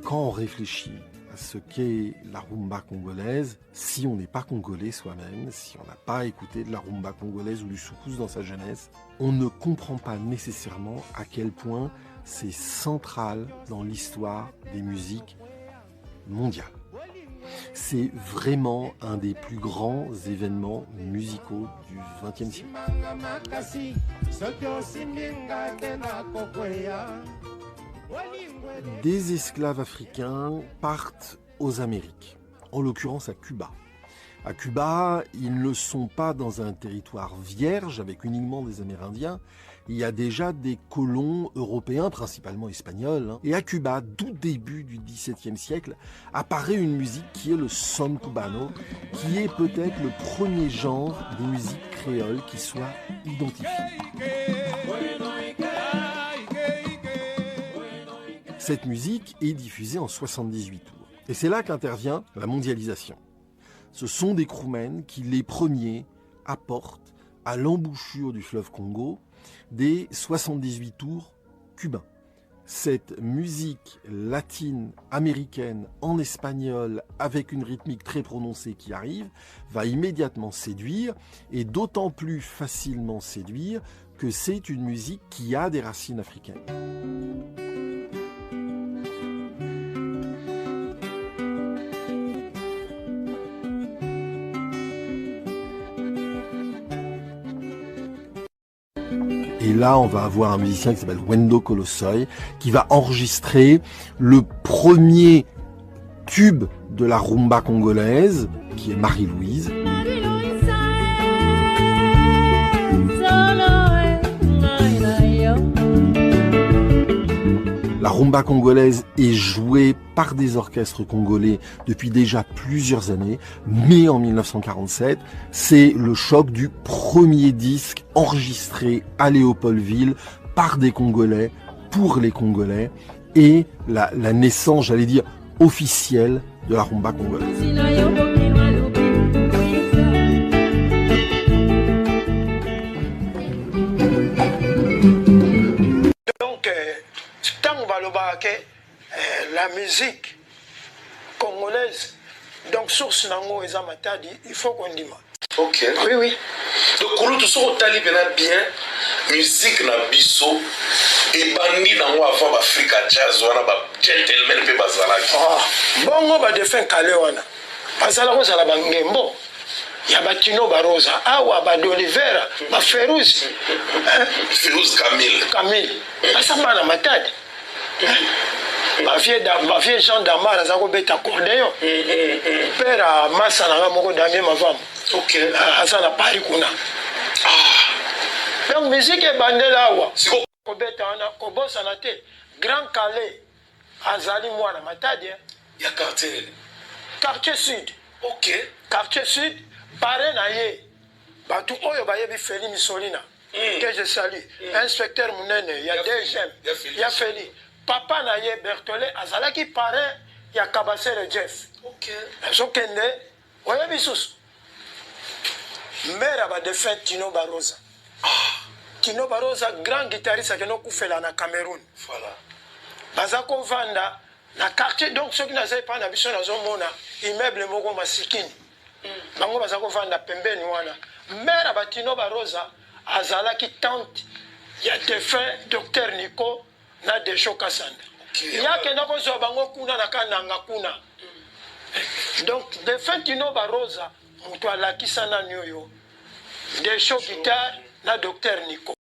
Quand on réfléchit à ce qu'est la rumba congolaise, si on n'est pas congolais soi-même, si on n'a pas écouté de la rumba congolaise ou du soukous dans sa jeunesse, on ne comprend pas nécessairement à quel point c'est central dans l'histoire des musiques mondiales. C'est vraiment un des plus grands événements musicaux du XXe siècle. Des esclaves africains partent aux Amériques, en l'occurrence à Cuba. À Cuba, ils ne sont pas dans un territoire vierge avec uniquement des Amérindiens. Il y a déjà des colons européens, principalement espagnols. Et à Cuba, tout début du XVIIe siècle, apparaît une musique qui est le son cubano, qui est peut-être le premier genre des musiques créoles qui soit identifié. Cette musique est diffusée en 78 tours. Et c'est là qu'intervient la mondialisation. Ce sont des crewmen qui, les premiers, apportent à l'embouchure du fleuve Congo des 78 tours cubains. Cette musique latine, américaine, en espagnol, avec une rythmique très prononcée qui arrive, va immédiatement séduire, et d'autant plus facilement séduire que c'est une musique qui a des racines africaines. Et là, on va avoir un musicien qui s'appelle Wendo Colossoy, qui va enregistrer le premier tube de la rumba congolaise, qui est Marie-Louise. La rumba congolaise est jouée par des orchestres congolais depuis déjà plusieurs années, mais en 1947, c'est le choc du premier disque enregistré à Léopoldville par des Congolais, pour les Congolais, et la naissance, j'allais dire, officielle de la rumba congolaise. La musique congolaise, donc source nango eza matadi, il faut qu'on dise. Ok. Oui, oui. Donc kulu tout so tali bien musique na biso et bandi nango avant Africa jazz wana ba gentleman pe bazalaki. Bongo ba defin kale wana. Bazala ko sala bangembo. Ya batino barosa, awa ba d'Olivera, ba Ferouz. Ferouz Camille. Asamba na matadi. Ma vieille Jean Damar aza kobeta accordéon. Père a massa nanga moko Damien Mavam. Ok. Aza na Paris kuna. Donc musique e bandela awa. Siko kobeta wana kobosa na te. Grand Calais azali mwana matadi. Ya quartier Sud. Ok. Quartier Sud pare na ye. Batu oyo bayebi Feli Missolina. Que je salue. Inspecteur Munene, ya DGM. Ya Feli. Papa na ye Berthollet azalaki parrain ya Kabasele Jeff. Ok. Azokende oyebi susu. Mère ba défunt Tino Baroza. Tino Baroza, grand guitariste akeno kufela na Cameroun. Voilà. Bazako vanda na quartier, donc ceux qui n'avaient pas na biso na zomona immeuble moko masikini. Bango bazako vanda pembeni wana. Mère ba Tino Baroza azalaki tante ya défunt Docteur Nico na Desho Kasanda. Yake na kozwa bango kuna na kananga kuna. Donc défunt Tino Baroza mutu alakisa na nyoyo Desho guitare na Docteur Nico.